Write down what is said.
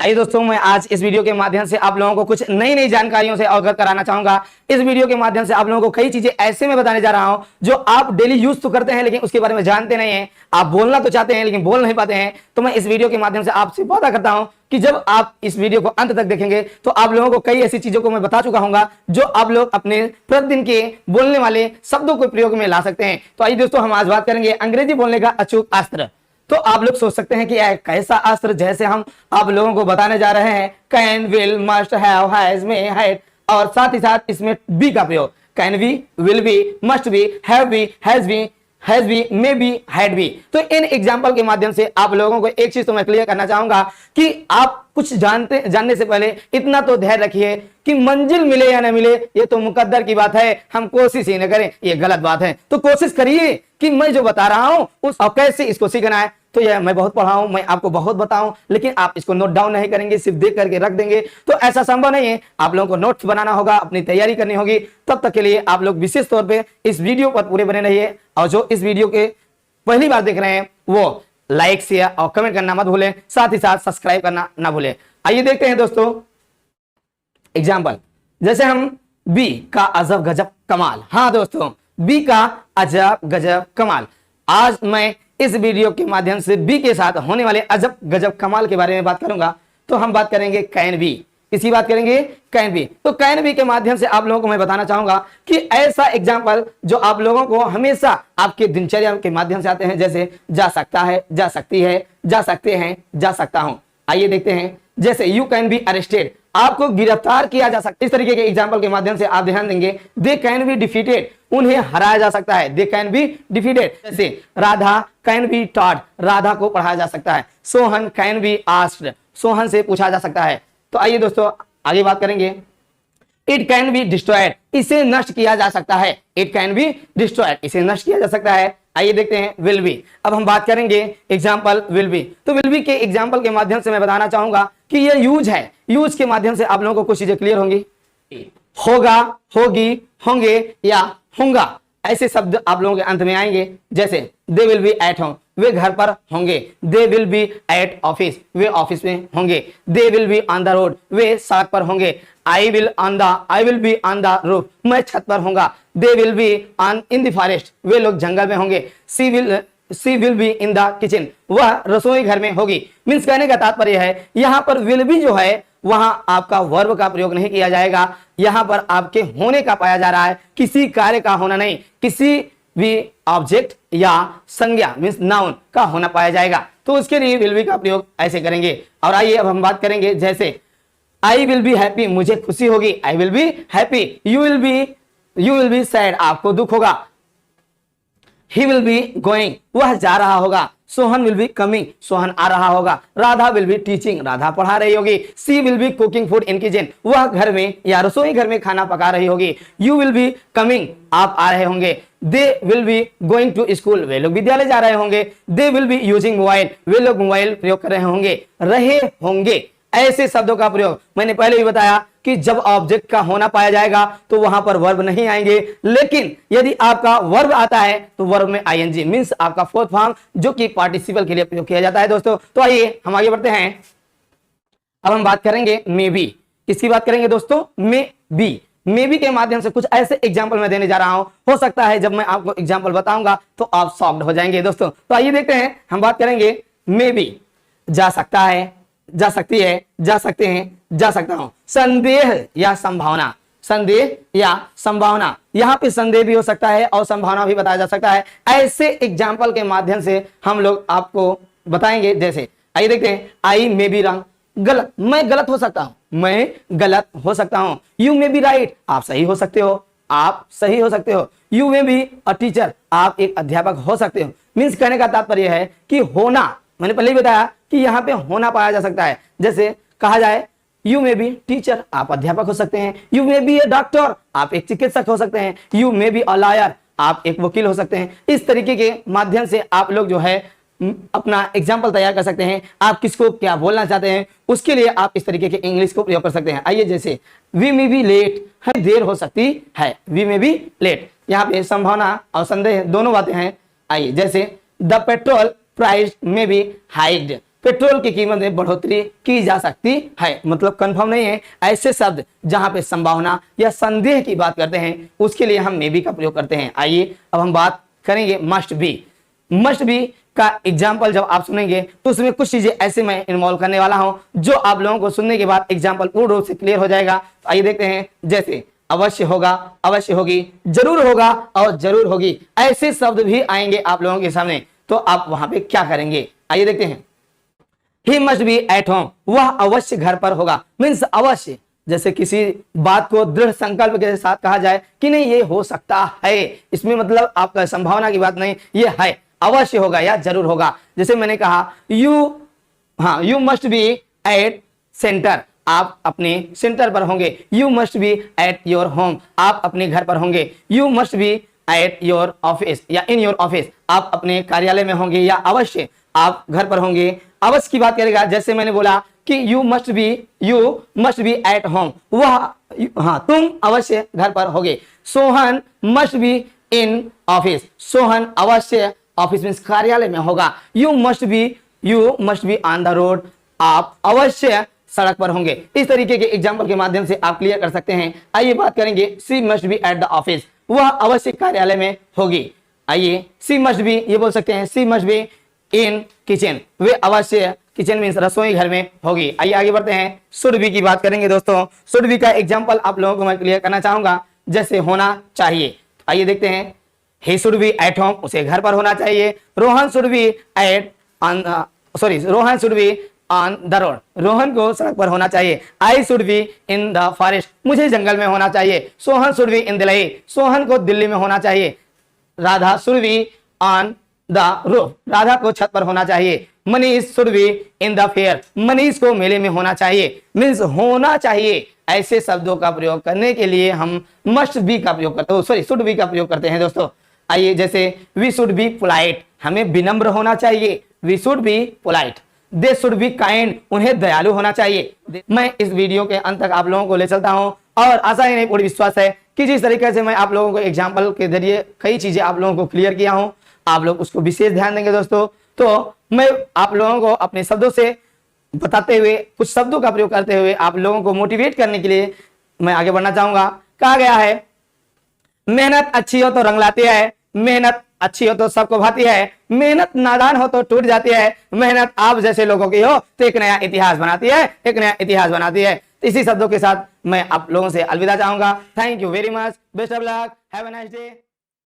आइए दोस्तों, मैं आज इस वीडियो के माध्यम से आप लोगों को कुछ नई नई जानकारियों से अवगत कराना चाहूंगा। इस वीडियो के माध्यम से आप लोगों को कई चीजें ऐसे में बताने जा रहा हूं जो आप डेली यूज तो करते हैं लेकिन उसके बारे में जानते नहीं हैं। आप बोलना तो चाहते हैं लेकिन बोल नहीं पाते हैं। तो मैं इस वीडियो के माध्यम से आपसे वादा करता हूं कि जब आप इस वीडियो को अंत तक देखेंगे तो आप लोगों को कई ऐसी चीजों को मैं बता चुका हूंगा जो आप लोग अपने प्रतिदिन के बोलने वाले शब्दों को प्रयोग में ला सकते हैं। तो आइए दोस्तों, हम आज बात करेंगे अंग्रेजी बोलने का अचूक अस्त्र। तो आप लोग सोच सकते हैं कि यह कैसा अस्त्र, जैसे हम आप लोगों को बताने जा रहे हैं can, will, must, have, has, may, had, और साथ ही साथ इसमें बी का प्रयोग, can be, will be, must be, have be, has be, may be, had be. तो इन एग्जाम्पल के माध्यम से आप लोगों को एक चीज तो मैं क्लियर करना चाहूंगा कि आप कुछ जानने से पहले इतना तो ध्यान रखिए कि मंजिल मिले या न मिले ये तो मुकद्दर की बात है, हम कोशिश ही न करें ये गलत बात है। तो कोशिश करिए कि मैं जो बता रहा हूं उस और कैसे इसको सीखना है। तो यह मैं बहुत पढ़ाऊं, मैं आपको बहुत बताऊं, लेकिन आप इसको नोट डाउन नहीं करेंगे, सिर्फ देख करके रख देंगे तो ऐसा संभव नहीं है। आप लोगों को नोट्स बनाना होगा, अपनी तैयारी करनी होगी। तब तक के लिए आप लोग विशेष तौर पे इस वीडियो पर पूरे बने रहिए, और जो इस वीडियो के पहली बार देख रहे हैं वो लाइक, शेयर और कमेंट करना मत भूलें, साथ ही साथ सब्सक्राइब करना ना भूलें। आइए देखते हैं दोस्तों एग्जाम्पल। जैसे हम बी का अजब गजब कमाल। हाँ दोस्तों, बी का अजब गजब कमाल। आज मैं इस वीडियो के माध्यम से बी के साथ होने वाले अजब गजब कमाल के बारे में बात करूंगा। तो हम बात करेंगे कैन बी। किसी बात करेंगे कैन बी। तो कैन बी के माध्यम से आप लोगों को मैं बताना चाहूंगा कि ऐसा एग्जाम्पल जो आप लोगों को हमेशा आपके दिनचर्या के माध्यम से आते हैं, जैसे जा सकता है, जा सकती है, जा सकते हैं, जा सकता हूं। आइए देखते हैं। जैसे यू कैन बी अरेस्टेड, आपको गिरफ्तार किया जा सकता है। इस तरीके के एग्जाम्पल के माध्यम से आप ध्यान देंगे। दे कैन बी डिफीटेड, उन्हें हराया जा सकता है। They can be defeated. जैसे Radha can be taught, Radha को पढ़ाया जा सकता है। Sohan can be asked, Sohan से पूछा जा सकता है। तो आइए दोस्तों आगे बात करेंगे। इट कैन बी डिस्ट्रॉयड, इसे नष्ट किया जा सकता है। इट कैन बी डिस्ट्रॉयड, इसे नष्ट किया जा सकता है। आइए देखते हैं विल बी। अब हम बात करेंगे एग्जाम्पल विल बी। तो विल बी के एग्जाम्पल के माध्यम से मैं बताना चाहूंगा कि ये यूज है। यूज के माध्यम से आप लोगों को कुछ चीजें क्लियर होंगी। होगा, होगी, होंगे या होंगा, ऐसे शब्द आप लोगों के अंत में आएंगे। जैसे they will be at home, वे घर पर होंगे। They will be at office, वे ऑफिस में होंगे। They will be on the road, वे सड़क पर होंगे। I will be on the roof, मैं छत पर होऊंगा। They will be on in the forest, वे लोग जंगल में होंगे। She will be in the kitchen, वह रसोई घर में होगी। मीन्स कहने का तात्पर्य है यहाँ पर विल बी जो है वहां आपका वर्ब का प्रयोग नहीं किया जाएगा। यहां पर आपके होने का पाया जा रहा है, किसी कार्य का होना नहीं, किसी भी ऑब्जेक्ट या संज्ञा मीन्स नाउन का होना पाया जाएगा। तो उसके लिए विल बी का प्रयोग ऐसे करेंगे। और आइए अब हम बात करेंगे। जैसे आई विल बी हैप्पी, मुझे खुशी होगी। आई will be happy. You will be sad, आपको दुख होगा। ही विल बी गोइंग, वह जा रहा होगा। Sohan will be coming, Sohan आ रहा होगा। Radha will be teaching, Radha पढ़ा रही होगी। She will be cooking food in kitchen, वह घर में या रसोई घर में खाना पका रही होगी। यू विल बी कमिंग, आप आ रहे होंगे। They will be going to school, वे लोग विद्यालय जा रहे होंगे। They will be using mobile, वे लोग मोबाइल प्रयोग कर रहे होंगे। ऐसे शब्दों का प्रयोग मैंने पहले ही बताया कि जब ऑब्जेक्ट का होना पाया जाएगा तो वहां पर वर्ब नहीं आएंगे, लेकिन यदि आपका वर्ब आता है तो वर्ब में आईएनजी मींस आपका फोर्थ फॉर्म जो कि पार्टिसिपल के लिए प्रयोग किया जाता है दोस्तों। तो आइए हम आगे बढ़ते हैं। अब हम बात करेंगे मे बी। किसकी बात करेंगे दोस्तों? मे बी के माध्यम से कुछ ऐसे एग्जाम्पल मैं देने जा रहा हूं। हो सकता है जब मैं आपको एग्जाम्पल बताऊंगा तो आप शॉक्ड हो जाएंगे दोस्तों। तो आइए देखते हैं। हम बात करेंगे मे बी। जा सकता है, जा सकती है, जा सकते हैं, जा सकता हूं। संदेह या संभावना, संदेह या संभावना, यहां पे संदेह भी हो सकता है और संभावना भी बताया जा सकता है। ऐसे एग्जाम्पल के माध्यम से हम लोग आपको बताएंगे। जैसे आइए देखते हैं। आई मे बी रॉन्ग, गलत, मैं गलत हो सकता हूं, मैं गलत हो सकता हूं। यू मे बी राइट, आप सही हो सकते हो, आप सही हो सकते हो। You may be a teacher, आप एक अध्यापक हो सकते हो। मीन्स कहने का तात्पर्य है कि होना, मैंने पहले ही बताया कि यहाँ पे होना पाया जा सकता है। जैसे कहा जाए यू मे बी टीचर, आप अध्यापक हो सकते हैं। You may be A doctor, आप एक चिकित्सक हो सकते हैं। You may be a lawyer, आप एक वकील हो सकते हैं। इस तरीके के माध्यम से आप लोग जो है अपना एग्जाम्पल तैयार कर सकते हैं। आप किसको क्या बोलना चाहते हैं उसके लिए आप इस तरीके के इंग्लिश को प्रयोग कर सकते हैं। आइए जैसे वी मे बी लेट, है देर हो सकती है। वी मे बी लेट, यहाँ पे संभावना और संदेह दोनों बातें हैं। आइए जैसे द पेट्रोल प्राइस में बी हाइड, पेट्रोल की कीमत में बढ़ोतरी की जा सकती है। मतलब कंफर्म नहीं है। ऐसे शब्द जहां पे संभावना या संदेह की बात करते हैं उसके लिए हम मे बी का प्रयोग करते हैं। आइए अब हम बात करेंगे मस्ट बी। मस्ट बी का एग्जाम्पल जब आप सुनेंगे तो उसमें कुछ चीजें ऐसे मैं इन्वॉल्व करने वाला हूं जो आप लोगों को सुनने के बाद एग्जाम्पल पूर्ण रूप से क्लियर हो जाएगा। तो आइए देखते हैं, जैसे अवश्य होगा, अवश्य होगी, जरूर होगा और जरूर होगी, ऐसे शब्द भी आएंगे आप लोगों के सामने। तो आप वहां पे क्या करेंगे, आइए देखते हैं। He must be at home, वह अवश्य घर पर होगा। मीन्स अवश्य, जैसे किसी बात को दृढ़ संकल्प के साथ कहा जाए कि नहीं ये हो सकता है, इसमें मतलब आपका संभावना की बात नहीं, ये है, अवश्य होगा या जरूर होगा। जैसे मैंने कहा you must be at centre, आप अपने सेंटर पर होंगे। You must be at your home, आप अपने घर पर होंगे। You must be at your office या इन योर ऑफिस, आप अपने कार्यालय में होंगे या अवश्य आप घर पर होंगे। अवश्य की बात करेगा, जैसे मैंने बोला कि you must be at home, वह तुम अवश्य घर पर होगे। Sohan must be in office, Sohan अवश्य ऑफिस मीन्स कार्यालय में होगा। You must be on the road, आप अवश्य सड़क पर होंगे। इस तरीके के एग्जाम्पल के माध्यम से आप क्लियर कर सकते हैं। आइए बात करेंगे she must be at the office, वह अवश्य कार्यालय में होगी। आइए सी मस्ट बी, ये बोल सकते हैं सी मस्ट बी इन किचन, वे अवश्य किचन मीन्स रसोई घर में होगी। आइए आगे बढ़ते हैं, शुड बी की बात करेंगे दोस्तों। शुड बी का एग्जाम्पल आप लोगों को मैं क्लियर करना चाहूंगा, जैसे होना चाहिए। आइए देखते हैं, he should be at home, उसे घर पर होना चाहिए। Rohan should be on the road, Rohan को सड़क पर होना चाहिए। I should be in the forest, मुझे जंगल में होना चाहिए। Sohan should be in Delhi, Sohan को दिल्ली में होना चाहिए। Radha should be on the roof, Radha को छत पर होना चाहिए। Manish should be in the fair, Manish को मेले में होना चाहिए। मीन्स होना चाहिए, ऐसे शब्दों का प्रयोग करने के लिए हम मस्ट बी का प्रयोग करते हैं, शुड बी का प्रयोग करते हैं दोस्तों। आइए जैसे वी शुड बी पोलाइट, हमें विनम्र होना चाहिए। We should be polite. They should be kind, उन्हें दयालु होना चाहिए। मैं इस वीडियो के अंत तक आप लोगों को ले चलता हूं और आशा ही नहीं पूरी विश्वास है कि जिस तरीके से मैं आप लोगों को एग्जाम्पल के जरिए कई चीजें आप लोगों को क्लियर किया हूं, आप लोग उसको विशेष ध्यान देंगे दोस्तों। तो मैं आप लोगों को अपने शब्दों से बताते हुए, कुछ शब्दों का प्रयोग करते हुए आप लोगों को मोटिवेट करने के लिए मैं आगे बढ़ना चाहूंगा। कहा गया है मेहनत अच्छी हो तो रंग लाती है, मेहनत अच्छी हो तो सबको भाती है, मेहनत नादान हो तो टूट जाती है, मेहनत आप जैसे लोगों की हो तो एक नया इतिहास बनाती है, एक नया इतिहास बनाती है। इसी शब्दों के साथ मैं आप लोगों से अलविदा चाहूंगा। Thank you very much, best of luck, have a nice day.